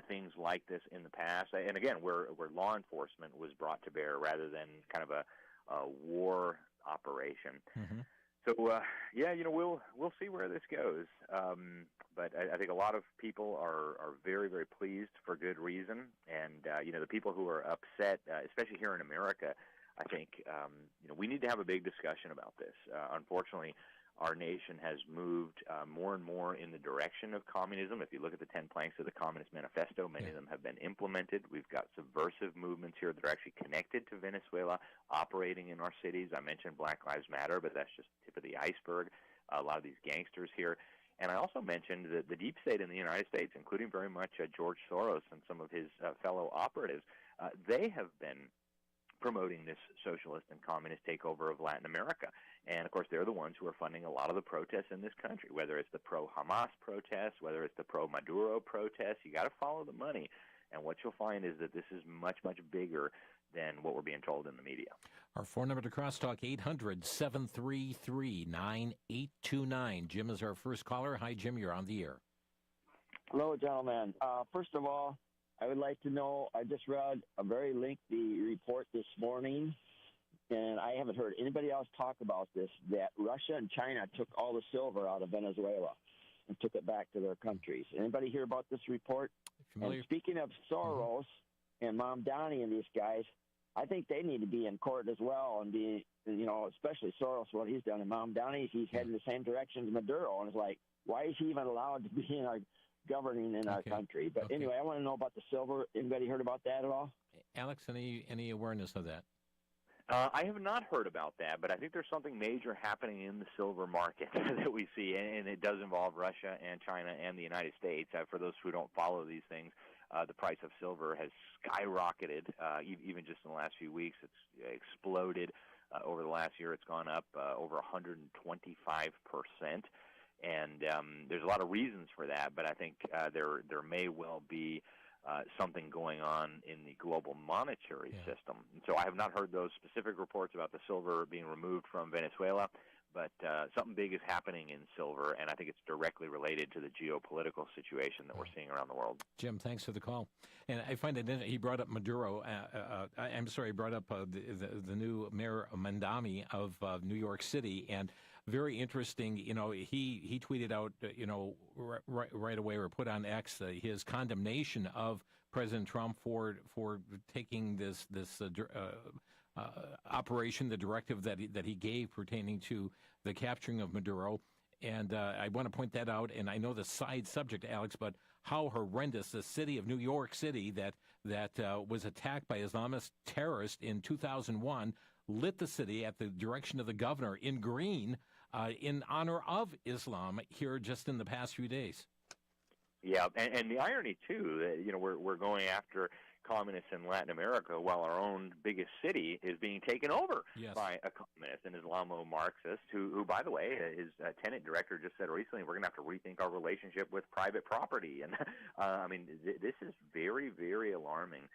things like this in the past, and again, where law enforcement was brought to bear rather than kind of a war operation. So, yeah, we'll see where this goes. But I think a lot of people are very, very pleased for good reason. And, the people who are upset, especially here in America, I think, we need to have a big discussion about this. Unfortunately, our nation has moved more and more in the direction of communism. If you look at the 10 planks of the Communist Manifesto, many of them have been implemented. We've got subversive movements here that are actually connected to Venezuela, operating in our cities. I mentioned Black Lives Matter, but that's just the tip of the iceberg. A lot of these gangsters here. And I also mentioned the deep state in the United States, including very much George Soros and some of his fellow operatives. They have been promoting this socialist and communist takeover of Latin America. And, of course, they're the ones who are funding a lot of the protests in this country, whether it's the pro-Hamas protests, whether it's the pro-Maduro protests. You got to follow the money. And what you'll find is that this is much, much bigger than what we're being told in the media. Our phone number to Crosstalk, 800-733-9829. Jim is our first caller. Hi, Jim, you're on the air. Hello, gentlemen. First of all, I would like to know, I just read a very lengthy report this morning, and I haven't heard anybody else talk about this, that Russia and China took all the silver out of Venezuela and took it back to their countries. Anybody hear about this report? Familiar? And speaking of Soros and Mamdani and these guys, I think they need to be in court as well and be, especially Soros, what he's done. And Mamdani, he's heading the same direction as Maduro. And it's like, why is he even allowed to be in our governing in our country? But anyway, I want to know about the silver. Anybody heard about that at all? Alex, any awareness of that? I have not heard about that, but I think there's something major happening in the silver market that we see, and it does involve Russia and China and the United States. For those who don't follow these things, the price of silver has skyrocketed, even just in the last few weeks. It's exploded. Over the last year, it's gone up over 125%. And there's a lot of reasons for that, but I think there may well be something going on in the global monetary system. And so I have not heard those specific reports about the silver being removed from Venezuela, but something big is happening in silver, and I think it's directly related to the geopolitical situation that we're seeing around the world. Jim, thanks for the call. And I find it he brought up Maduro. He brought up the new Mayor Mamdani of New York City, and very interesting. He tweeted out, right away, or put on X his condemnation of President Trump for taking this operation, the directive that he gave pertaining to the capturing of Maduro. And I want to point that out. And I know the side subject, Alex, but how horrendous the city of New York City that was attacked by Islamist terrorists in 2001 lit the city at the direction of the governor in green in honor of Islam here just in the past few days. Yeah, and the irony, too, that, we're going after communists in Latin America while our own biggest city is being taken over by a communist, an Islamo-Marxist, who, by the way, his tenant director just said recently, we're going to have to rethink our relationship with private property. And, this is very, very alarming.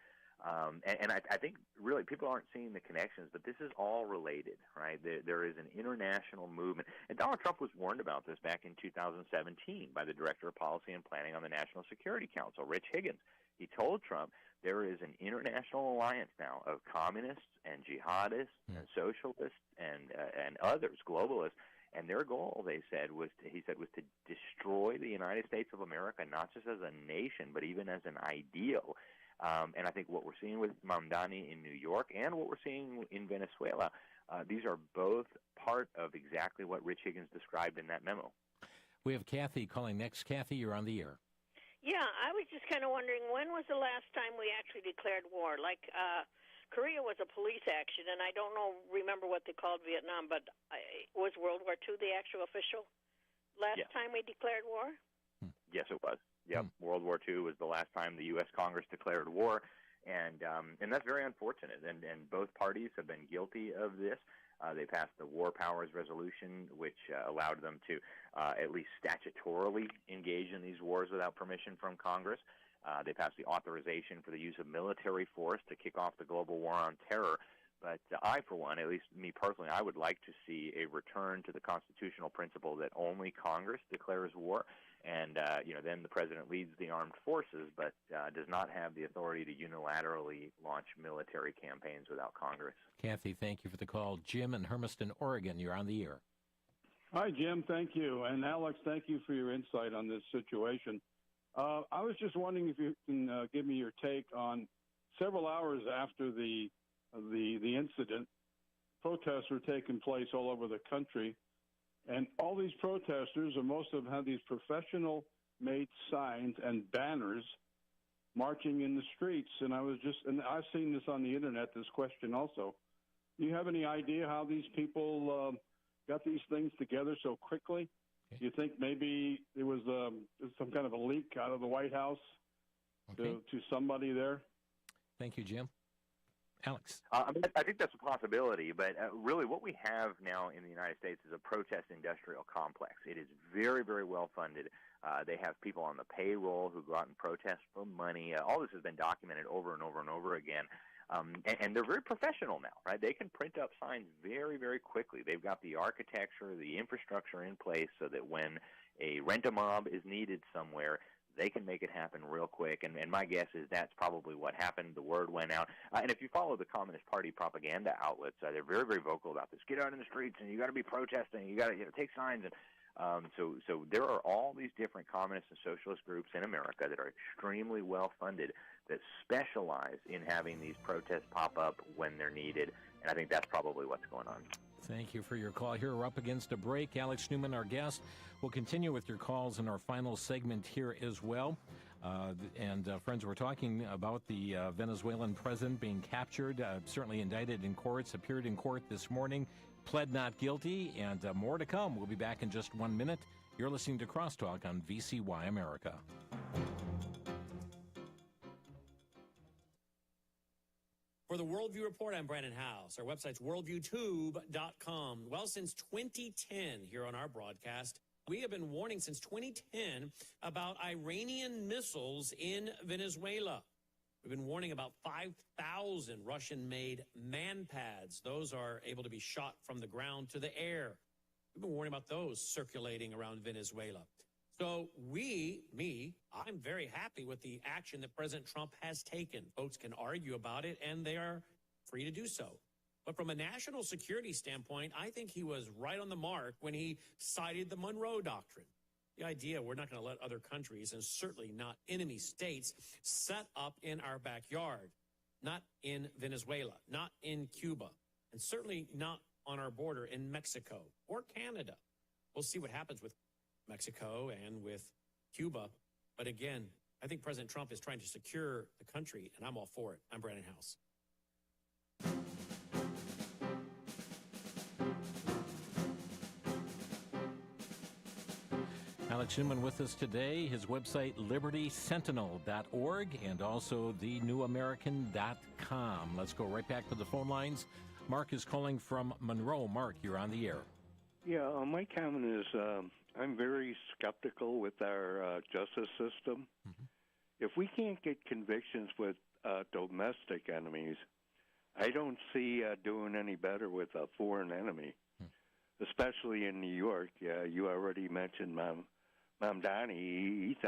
And I think really people aren't seeing the connections, but this is all related, right? There is an international movement. And Donald Trump was warned about this back in 2017 by the Director of Policy and Planning on the National Security Council, Rich Higgins. He told Trump there is an international alliance now of communists and jihadists and socialists and others, globalists. And their goal, he said, was to destroy the United States of America, not just as a nation, but even as an ideal. And I think what we're seeing with Mamdani in New York and what we're seeing in Venezuela, these are both part of exactly what Rich Higgins described in that memo. We have Kathy calling next. Kathy, you're on the air. Yeah, I was just kind of wondering, when was the last time we actually declared war? Like, Korea was a police action, and I don't remember what they called Vietnam, but was World War II the actual official last time we declared war? Yes, it was. Yep, World War II was the last time the U.S. Congress declared war, and that's very unfortunate. And both parties have been guilty of this. They passed the War Powers Resolution, which allowed them to at least statutorily engage in these wars without permission from Congress. They passed the authorization for the use of military force to kick off the global war on terror. But I, for one, at least me personally, I would like to see a return to the constitutional principle that only Congress declares war. And, then the president leads the armed forces, but does not have the authority to unilaterally launch military campaigns without Congress. Kathy, thank you for the call. Jim in Hermiston, Oregon, you're on the air. Hi, Jim. Thank you. And Alex, thank you for your insight on this situation. I was just wondering if you can give me your take on several hours after the incident. Protests were taking place all over the country, and all these protesters, or most of them, have these professional-made signs and banners marching in the streets. And I've seen this on the internet. This question also. Do you have any idea how these people got these things together so quickly? Okay. Do you think maybe it was some kind of a leak out of the White House to somebody there? Thank you, Jim. Alex? I think that's a possibility, but really what we have now in the United States is a protest industrial complex. It is very, very well funded. They have people on the payroll who go out and protest for money. All this has been documented over and over and over again. And they're very professional now, right? They can print up signs very, very quickly. They've got the architecture, the infrastructure in place so that when a rent-a-mob is needed somewhere, they can make it happen real quick. And my guess is that's probably what happened. The word went out. And if you follow the Communist Party propaganda outlets, they're very, very vocal about this. Get out in the streets, and you got to be protesting. You got to take signs. And so there are all these different communist and socialist groups in America that are extremely well funded that specialize in having these protests pop up when they're needed. And I think that's probably what's going on. Thank you for your call. Here we're up against a break. Alex Newman, our guest. We'll continue with your calls in our final segment here as well. Friends, we're talking about the Venezuelan president being captured, certainly indicted in courts, appeared in court this morning, pled not guilty, and more to come. We'll be back in just 1 minute. You're listening to Crosstalk on VCY America. For the Worldview Report, I'm Brandon House. Our website's worldviewtube.com. Well, since 2010, here on our broadcast, we have been warning since 2010 about Iranian missiles in Venezuela. We've been warning about 5,000 Russian-made man-pads. Those are able to be shot from the ground to the air. We've been warning about those circulating around Venezuela. So I'm very happy with the action that President Trump has taken. Folks can argue about it, and they are free to do so. But from a national security standpoint, I think he was right on the mark when he cited the Monroe Doctrine. The idea we're not going to let other countries, and certainly not enemy states, set up in our backyard. Not in Venezuela, not in Cuba, and certainly not on our border in Mexico or Canada. We'll see what happens with Mexico and with Cuba. But again, I think President Trump is trying to secure the country, and I'm all for it. I'm Brandon House. Alex Newman with us today. His website, libertysentinel.org, and also thenewamerican.com. Let's go right back to the phone lines. Mark is calling from Monroe. Mark, you're on the air. Yeah, my comment is I'm very skeptical with our justice system. Mm-hmm. If we can't get convictions with domestic enemies, I don't see doing any better with a foreign enemy, especially in New York. You already mentioned Mom Donnie. He's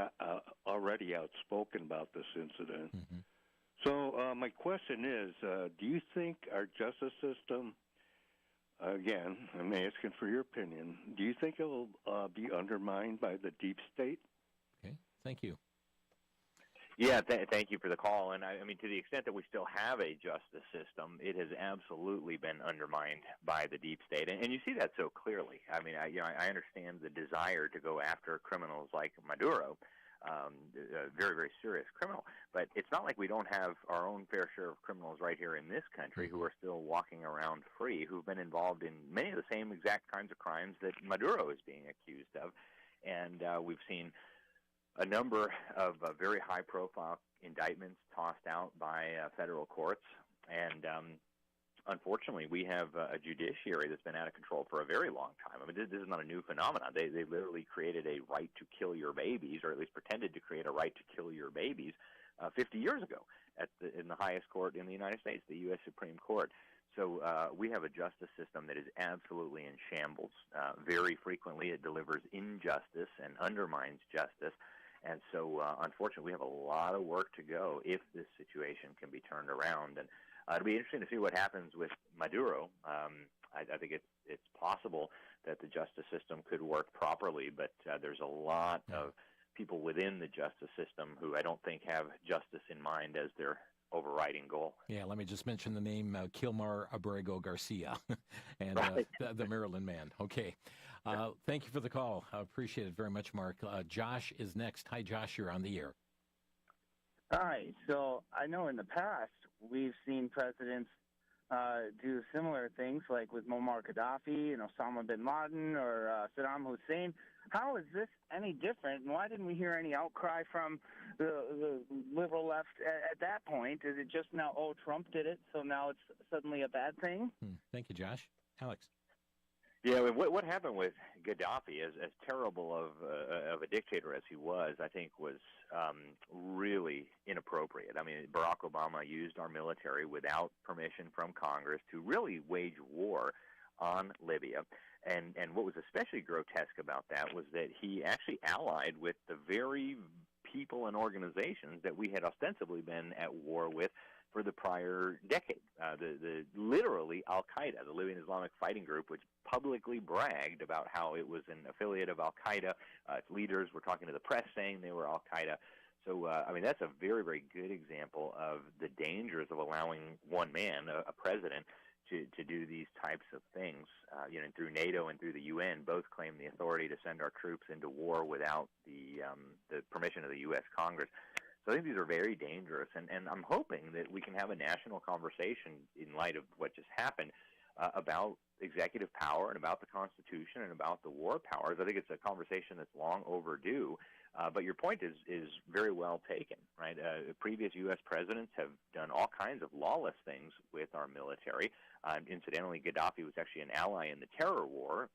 already outspoken about this incident. Mm-hmm. So my question is, do you think our justice system, again, I'm asking for your opinion, do you think it will be undermined by the deep state? Okay, thank you. Yeah, thank you for the call. And I mean, to the extent that we still have a justice system, it has absolutely been undermined by the deep state. And you see that so clearly. I mean, I understand the desire to go after criminals like Maduro, a very, very serious criminal. But it's not like we don't have our own fair share of criminals right here in this country who are still walking around free, who've been involved in many of the same exact kinds of crimes that Maduro is being accused of. And we've seen a number of very high-profile indictments tossed out by federal courts. And unfortunately, we have a judiciary that's been out of control for a very long time. I mean, this is not a new phenomenon. They literally created a right to kill your babies, or at least pretended to create a right to kill your babies 50 years ago in the highest court in the United States, the U.S. Supreme Court. So we have a justice system that is absolutely in shambles. Very frequently, it delivers injustice and undermines justice. And so, unfortunately, we have a lot of work to go if this situation can be turned around. And it'll be interesting to see what happens with Maduro. I think it's possible that the justice system could work properly, but there's a lot of people within the justice system who I don't think have justice in mind as their overriding goal. Yeah, let me just mention the name Kilmar Abrego Garcia and the Maryland man. Okay. Thank you for the call. I appreciate it very much, Mark. Josh is next. Hi, Josh. You're on the air. Hi. So I know in the past we've seen presidents do similar things, like with Muammar Gaddafi and Osama bin Laden or Saddam Hussein. How is this any different, and why didn't we hear any outcry from the liberal left at that point? Is it just now, Trump did it, so now it's suddenly a bad thing? Thank you, Josh. Alex? Yeah, what happened with Gaddafi, as terrible of a dictator as he was, I think was really inappropriate. I mean, Barack Obama used our military without permission from Congress to really wage war on Libya. And what was especially grotesque about that was that he actually allied with the very people and organizations that we had ostensibly been at war with for the prior decade. The literally Al-Qaeda, the Libyan Islamic Fighting Group, which publicly bragged about how it was an affiliate of Al-Qaeda. Its leaders were talking to the press saying they were Al-Qaeda. So, I mean, that's a very, very good example of the dangers of allowing one man, a president, to do these types of things. Through NATO and through the UN, both claim the authority to send our troops into war without the permission of the U.S. Congress. So I think these are very dangerous, and I'm hoping that we can have a national conversation in light of what just happened about executive power and about the Constitution and about the war powers. I think it's a conversation that's long overdue. But your point is very well taken, right? Previous U.S. presidents have done all kinds of lawless things with our military. Incidentally, Gaddafi was actually an ally in the terror war.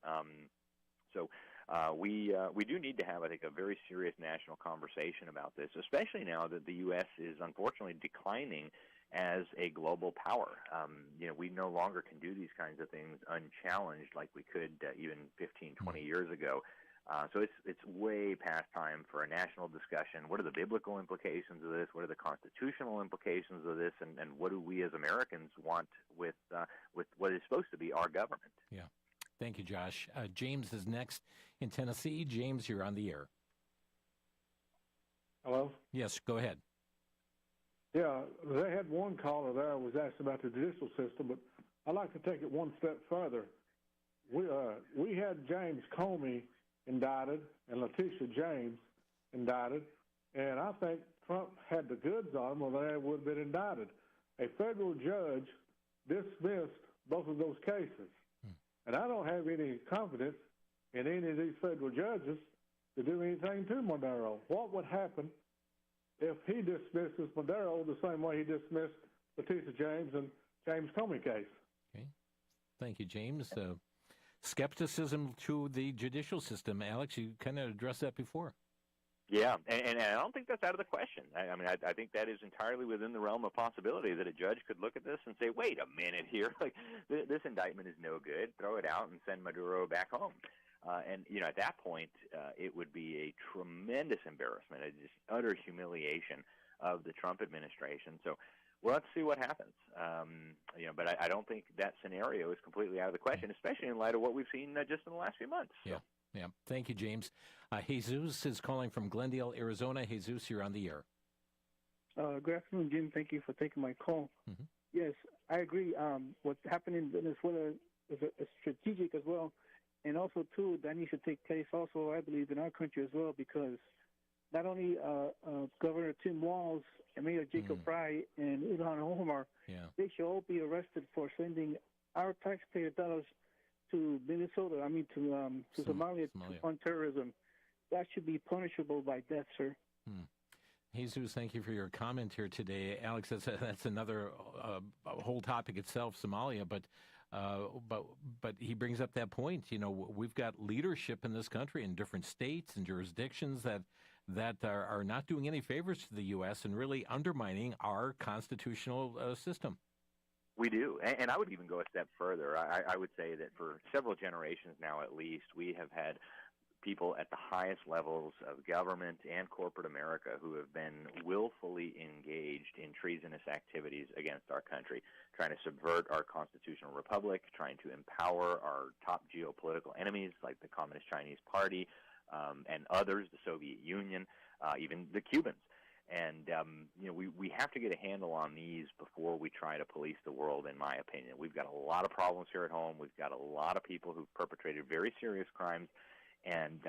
We do need to have, I think, a very serious national conversation about this, especially now that the U.S. is unfortunately declining as a global power. We no longer can do these kinds of things unchallenged like we could even 15, 20 years ago. So it's way past time for a national discussion. What are the biblical implications of this? What are the constitutional implications of this? And what do we as Americans want with what is supposed to be our government? Yeah. Thank you, Josh. James is next in Tennessee. James, you're on the air. Hello? Yes, go ahead. Yeah, they had one caller there who was asking about the judicial system, but I'd like to take it one step further. We had James Comey indicted and Letitia James indicted, and I think Trump had the goods on them or they would have been indicted. A federal judge dismissed both of those cases, and I don't have any confidence in any of these federal judges to do anything to Maduro. What would happen if he dismisses Maduro the same way he dismissed Letitia James and James Comey case? Okay. Thank you, James. Skepticism to the judicial system. Alex, you kind of addressed that before. Yeah, and I don't think that's out of the question. I think that is entirely within the realm of possibility that a judge could look at this and say, wait a minute here, like this indictment is no good, throw it out and send Maduro back home. At that point, it would be a tremendous embarrassment, a just utter humiliation of the Trump administration. So we'll have to see what happens. But I don't think that scenario is completely out of the question, especially in light of what we've seen just in the last few months. Yeah. Yeah. Thank you, James. Jesus is calling from Glendale, Arizona. Jesus, you're on the air. Good afternoon, Jim. Thank you for taking my call. Mm-hmm. Yes, I agree. What's happening in Venezuela is strategic as well. And also, too, that needs to take place also, I believe, in our country as well, because not only Governor Tim Walz and Mayor Jacob Fry and Ilhan Omar, they should all be arrested for sending our taxpayer dollars to Minnesota, to Somalia to fund terrorism. That should be punishable by death, sir. Jesus, thank you for your comment here today. Alex, that's another whole topic itself, Somalia, but he brings up that point. We've got leadership in this country in different states and jurisdictions that are not doing any favors to the U.S. and really undermining our constitutional system. We do, and I would even go a step further. I would say that for several generations now at least, we have had people at the highest levels of government and corporate America who have been willfully engaged in treasonous activities against our country, trying to subvert our constitutional republic, trying to empower our top geopolitical enemies like the Communist Chinese Party and others, the Soviet Union, even the Cubans. And, we have to get a handle on these before we try to police the world, in my opinion. We've got a lot of problems here at home. We've got a lot of people who've perpetrated very serious crimes. And,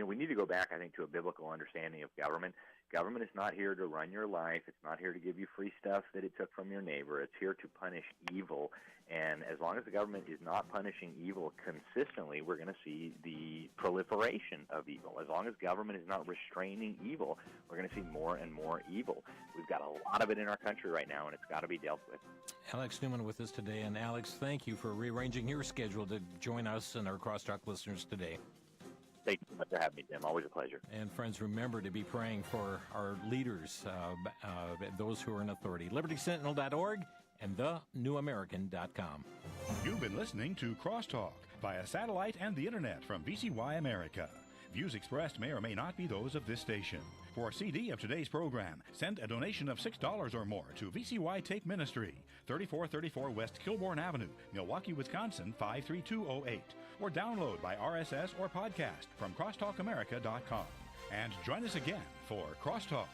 we need to go back, I think, to a biblical understanding of government. Government is not here to run your life. It's not here to give you free stuff that it took from your neighbor. It's here to punish evil. And as long as the government is not punishing evil consistently, we're going to see the proliferation of evil. As long as government is not restraining evil, we're going to see more and more evil. We've got a lot of it in our country right now, and it's got to be dealt with. Alex Newman with us today. And Alex, thank you for rearranging your schedule to join us and our Crosstalk listeners today. Thank you so much for having me, Tim. Always a pleasure. And friends, remember to be praying for our leaders, those who are in authority. LibertySentinel.org and thenewamerican.com. You've been listening to Crosstalk via satellite and the internet from VCY America. Views expressed may or may not be those of this station. For a CD of today's program, send a donation of $6 or more to VCY Tape Ministry, 3434 West Kilbourne Avenue, Milwaukee, Wisconsin, 53208. Or download by RSS or podcast from crosstalkamerica.com. And join us again for Crosstalk.